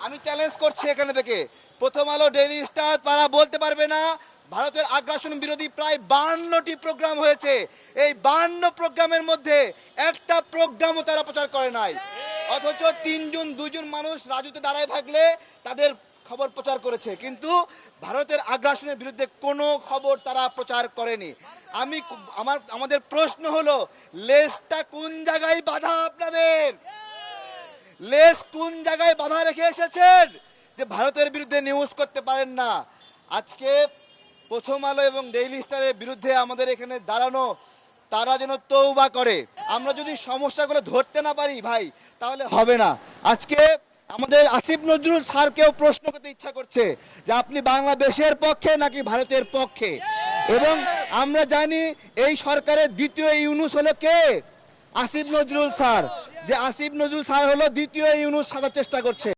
আমি চ্যালেঞ্জ করছি এখানে থেকে, প্রথম আলো, ডেইলি স্টার তারা বলতে পারবে না ভারতের আগ্রাসন বিরোধী প্রায় 52টি প্রোগ্রাম হয়েছে, এই 52 প্রোগ্রামের মধ্যে একটা প্রোগ্রামও তারা প্রচার করে নাই। অথচ 2জন মানুষ রাজুতে দাঁড়ায় থাকলে তাদের খবর প্রচার করেছে, কিন্তু ভারতের আগ্রাসনের বিরুদ্ধে কোনো খবর তারা প্রচার করেনি। আমাদের প্রশ্ন হলো, লেজটা কোন জায়গায় বাঁধা? আপনাদের লেজ কোন জায়গায় বাঁধা রেখে এসেছেন যে ভারতের বিরুদ্ধে নিউজ করতে পারেন না? আজকে প্রথম আলো এবং ডেইলি স্টারের বিরুদ্ধে আমাদের এখানে দাঁড়ানো, তারা যেন তওবা করে। আমরা যদি সমস্যাগুলো ধরতে না পারি ভাই, তাহলে হবে না। আজকে আমাদের আসিফ নজরুল স্যারকেও প্রশ্ন করতে ইচ্ছা করছে যে আপনি বাংলাদেশের পক্ষে নাকি ভারতের পক্ষে। এবং আমরা জানি এই সরকারের দ্বিতীয় ইউনূস হলো কে? আসিফ নজরুল স্যার। যে আসিফ নজরুল স্যার হলো দ্বিতীয় ইউনূস সাজার চেষ্টা করছে।